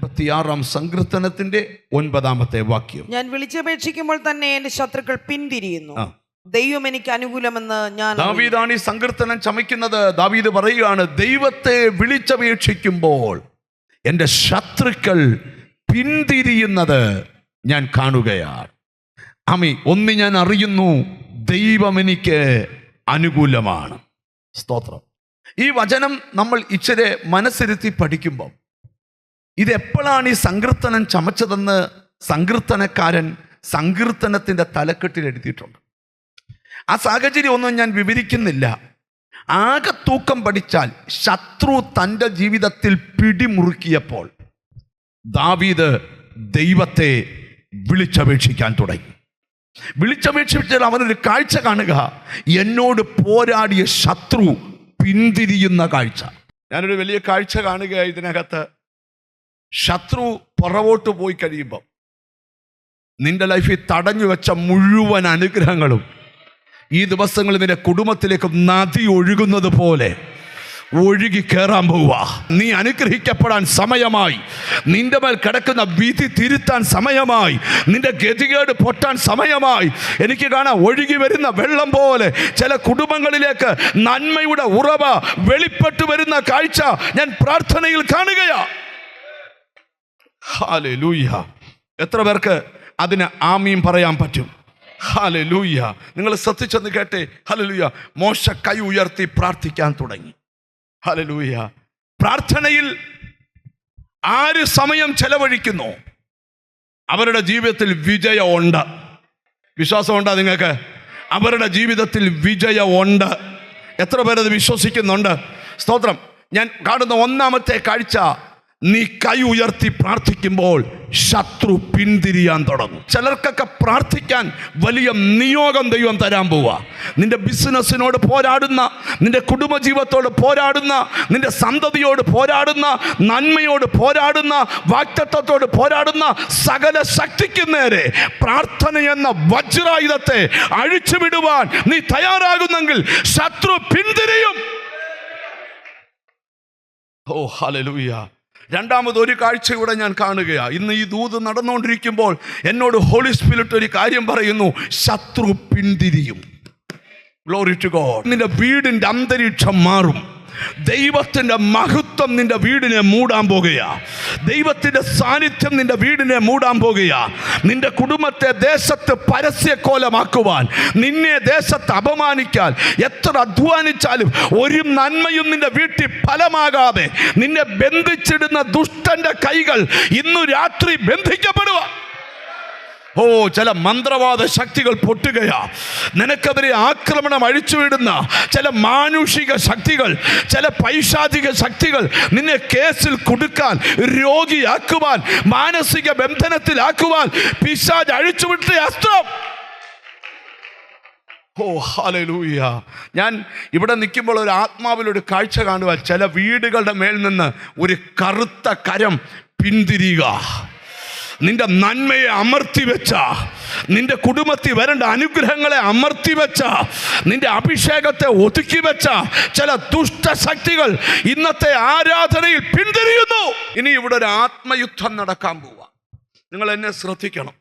56-ാം സങ്കീർത്തനത്തിന്റെ 9-ാമത്തെ വാക്യം. ഞാൻ വിളിച്ചപേക്ഷിക്കുമ്പോൾ തന്നെ എന്റെ ശത്രുക്കൾ പിന്തിരിയുന്നു. ദൈവം എനിക്ക് അനുകൂലമെന്ന് ഞാൻ. ദാവീദാണ് ഈ സങ്കീർത്തനം ചമയ്ക്കുന്നത്. ദാവീദ് പറയുകയാണ്, ദൈവത്തെ വിളിച്ചപേക്ഷിക്കുമ്പോൾ എൻ്റെ ശത്രുക്കൾ പിന്തിരിയുന്നത് ഞാൻ കാണുകയാണ്. ഒന്ന് ഞാൻ അറിയുന്നു, ദൈവം എനിക്ക് അനുകൂലമാണ്. സ്തോത്രം. ഈ വചനം നമ്മൾ ഇച്ചിരി മനസ്സിരുത്തി പഠിക്കുമ്പോൾ ഇതെപ്പോഴാണ് ഈ സങ്കീർത്തനം ചമച്ചതെന്ന് സങ്കീർത്തനക്കാരൻ സങ്കീർത്തനത്തിൻ്റെ തലക്കെട്ടിൽ എഴുതിയിട്ടുണ്ട്. ആ സാഹചര്യം ഒന്നും ഞാൻ വിവരിക്കുന്നില്ല. ആകെ തൂക്കം പഠിച്ചാൽ ശത്രു തൻ്റെ ജീവിതത്തിൽ പിടിമുറുക്കിയപ്പോൾ ദാവീദ് ദൈവത്തെ വിളിച്ചപേക്ഷിക്കാൻ തുടങ്ങി. വിളിച്ചപേക്ഷിച്ചാൽ അവനൊരു കാഴ്ച കാണുക, എന്നോട് പോരാടിയ ശത്രു പിന്തിരിയുന്ന കാഴ്ച. ഞാനൊരു വലിയ കാഴ്ച കാണുക. ഇതിനകത്ത് ശത്രു പുറകോട്ട് പോയി കഴിയുമ്പോൾ നിന്റെ ലൈഫിൽ തടഞ്ഞു വെച്ച മുഴുവൻ അനുഗ്രഹങ്ങളും ഈ ദിവസങ്ങളിൽ നിന്റെ കുടുംബത്തിലേക്ക് നദി ഒഴുകുന്നത് പോലെ ഒഴുകി കയറാൻ പോവുക. നീ അനുഗ്രഹിക്കപ്പെടാൻ സമയമായി. നിന്റെ മേൽ കിടക്കുന്ന വിധി തിരുത്താൻ സമയമായി. നിന്റെ ഗതികേട് പൊട്ടാൻ സമയമായി. എനിക്ക് കാണാം, ഒഴുകി വരുന്ന വെള്ളം പോലെ ചില കുടുംബങ്ങളിലേക്ക് നന്മയുടെ ഉറവ വെളിപ്പെട്ടു വരുന്ന കാഴ്ച ഞാൻ പ്രാർത്ഥനയിൽ കാണുകയാ. ഹല്ലേലൂയ. എത്ര പേർക്ക് അതിന് ആമീൻ പറയാൻ പറ്റും? ഹല്ലേലൂയ. നിങ്ങൾ ശ്രദ്ധിച്ചെന്ന് കേട്ടെ. ഹല്ലേലൂയ. മോശ കൈ ഉയർത്തി പ്രാർത്ഥിക്കാൻ തുടങ്ങി. ഹല്ലേലൂയ. പ്രാർത്ഥനയിൽ ആര് സമയം ചെലവഴിക്കുന്നു അവരുടെ ജീവിതത്തിൽ വിജയമുണ്ട്. വിശ്വാസമുണ്ടോ നിങ്ങൾക്ക്? അവരുടെ ജീവിതത്തിൽ വിജയമുണ്ട്. എത്ര പേരത് വിശ്വസിക്കുന്നുണ്ട്? സ്തോത്രം. ഞാൻ കാണുന്ന ഒന്നാമത്തെ കാഴ്ച, നീ കൈ ഉയർത്തി പ്രാർത്ഥിക്കുമ്പോൾ ശത്രു പിന്തിരിയാൻ തുടങ്ങും. ചിലർക്കൊക്കെ പ്രാർത്ഥിക്കാൻ വലിയ നിയോഗം ദൈവം തരാൻ പോവുക. നിന്റെ ബിസിനസ്സിനോട് പോരാടുന്ന, നിന്റെ കുടുംബജീവിതത്തോട് പോരാടുന്ന, നിന്റെ സന്തതിയോട് പോരാടുന്ന, നന്മയോട് പോരാടുന്ന, വാഗ്ദത്തത്തോട് പോരാടുന്ന സകല ശക്തിക്ക് നേരെ പ്രാർത്ഥന എന്ന വജ്രായുധത്തെ അഴിച്ചുവിടുവാൻ നീ തയ്യാറാകുന്നെങ്കിൽ ശത്രു പിന്തിരിയും. ഓ ഹല്ലേലൂയ. രണ്ടാമത് ഒരു കാഴ്ച കൂടെ ഞാൻ കാണുകയാ. ഇന്ന് ഈ ദൂത് നടന്നുകൊണ്ടിരിക്കുമ്പോൾ എന്നോട് ഹോളി സ്പിരിറ്റ് ഒരു കാര്യം പറയുന്നു, ശത്രു പിന്തിരിയും. Glory to God. നിന്റെ വീടിൻ്റെ അന്തരീക്ഷം മാറും. ദൈവത്തിൻ്റെ മഹത്വം നിന്റെ വീടിനെ മൂടാൻ പോകുകയാ. ദൈവത്തിൻ്റെ സാന്നിധ്യം നിന്റെ വീടിനെ മൂടാൻ പോകുകയാ. നിന്റെ കുടുംബത്തെ ദേശത്ത് പരസ്യക്കോലമാക്കുവാൻ, നിന്നെ ദേശത്ത് അപമാനിക്കാൻ എത്ര അധ്വാനിച്ചാലും ഒരു നന്മയും നിന്റെ വീട്ടിൽ ഫലമാകാതെ നിന്നെ ബന്ധിച്ചിടുന്ന ദുഷ്ടന്റെ കൈകൾ ഇന്നു രാത്രി ബന്ധിക്കപ്പെടുക. ഓ, ചില മന്ത്രവാദ ശക്തികൾ പൊട്ടുകയാ. നിനക്കെതിരെ ആക്രമണം അഴിച്ചുവിടുന്ന ചില മാനുഷിക ശക്തികൾ, ചില പൈശാചിക ശക്തികൾ നിന്നെ കേസിൽ കുടുക്കാൻ, രോഗിയാക്കുവാൻ, മാനസിക ബന്ധനത്തിലാക്കുവാൻ പിശാച് അഴിച്ചുവിട്ട അസ്ത്രം. ഓ ഹല്ലേലൂയ. ഞാൻ ഇവിടെ നിൽക്കുമ്പോൾ ഒരു ആത്മാവിലൊരു കാഴ്ച കാണുക. ചില വീടുകളുടെ മേൽ നിന്ന് ഒരു കറുത്ത കരം പിന്തിരിയുക. നിന്റെ നന്മയെ അമർത്തി വെച്ച, നിന്റെ കുടുംബത്തിൽ വരേണ്ട അനുഗ്രഹങ്ങളെ അമർത്തി വെച്ച, നിന്റെ അഭിഷേകത്തെ ഒതുക്കി വെച്ച ചില ദുഷ്ടശക്തികൾ ഇന്നത്തെ ആരാധനയിൽ പിന്തിരിയുന്നു. ഇനി ഇവിടെ ഒരു ആത്മയുദ്ധം നടക്കാൻ പോവാ. നിങ്ങൾ എന്നെ ശ്രദ്ധിക്കണം.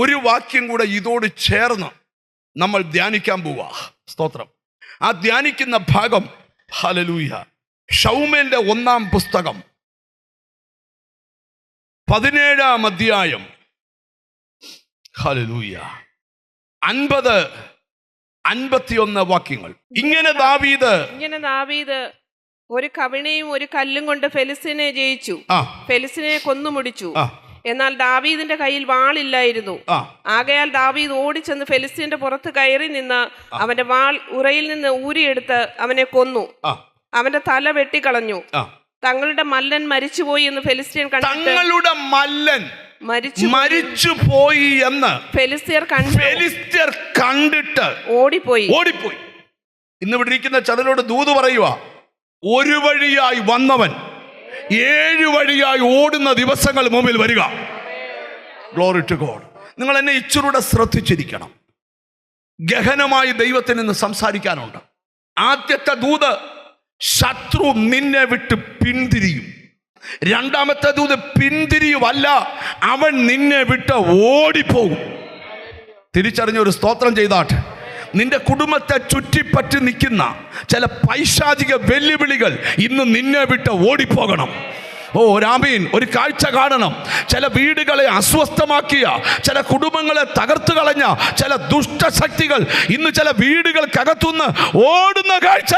ഒരു വാക്യം കൂടെ ഇതോട് ചേർന്ന് നമ്മൾ ധ്യാനിക്കാൻ പോവാ. സ്തോത്രം. ആ ധ്യാനിക്കുന്ന ഭാഗം ഹല്ലേലൂയ, ശൗമേലിന്റെ 1-ാം പുസ്തകം 17-ാം അധ്യായം. ഹല്ലേലൂയ. 50-51 വാക്യങ്ങൾ. ഇങ്ങനെ ദാവീദ് ഒരു കവിണയും ഒരു കല്ലും കൊണ്ട് ഫെലിസ്തീനെ ജയിച്ചു, ഫെലിസ്തീനെ കൊന്നുമുടിച്ചു. എന്നാൽ ദാവീദിന്റെ കയ്യിൽ വാളില്ലായിരുന്നു. ആകയാൽ ദാവീദ് ഓടിച്ചെന്ന് ഫെലിസ്തീന്റെ പുറത്ത് കയറി നിന്ന് അവന്റെ വാൾ ഉറയിൽ നിന്ന് ഊരിയെടുത്ത് അവനെ കൊന്നു. അവന്റെ തല വെട്ടിക്കളഞ്ഞു. തങ്ങളുടെ മല്ലൻ മരിച്ചുപോയി എന്ന് ഫെലിസ്തീൻ കണ്ടിട്ട്, തങ്ങളുടെ മല്ലൻ മരിച്ചുപോയി എന്ന് ഫെലിസ്ത്യർ കണ്ടിട്ട് ഓടിപ്പോയി. ഇന്ന് ഇവിടെ ഇരിക്കുന്ന ചിലരോട് ദൂത് പറയുക, ഒരു വഴിയായി വന്നവൻ 7 വഴിയായി ഓടുന്ന ദിവസങ്ങൾ മുമ്പിൽ വരിക. Glory to God. നിങ്ങൾ എന്നെ ഇച്ചിരൂടെ ശ്രദ്ധിച്ചിരിക്കണം. ഗഹനമായി ദൈവത്തിന് ഇന്ന് സംസാരിക്കാനുണ്ട്. ആദ്യത്തെ ദൂത്, ശത്രു നിന്നെ വിട്ട് പിന്തിരിയും. രണ്ടാമത്തെ ദൂത് പിന്തിരിയുവല്ല, അവൻ നിന്നെ വിട്ട് ഓടിപ്പോകും. തിരിച്ചറിഞ്ഞൊരു സ്തോത്രം ചെയ്താട്ടെ. നിന്റെ കുടുംബത്തെ ചുറ്റിപ്പറ്റി നിൽക്കുന്ന ചില പൈശാചിക വെല്ലുവിളികൾ ഇന്ന് നിന്നെ വിട്ട് ഓടിപ്പോകണം. ഓ രാമീൻ, ഒരു കാഴ്ച കാണണം. ചില വീടുകളെ അസ്വസ്ഥമാക്കിയ, ചില കുടുംബങ്ങളെ തകർത്തു കളഞ്ഞ ചില ദുഷ്ടശക്തികൾ ഇന്ന് ചില വീടുകൾക്കകത്തുനിന്ന് ഓടുന്ന കാഴ്ച.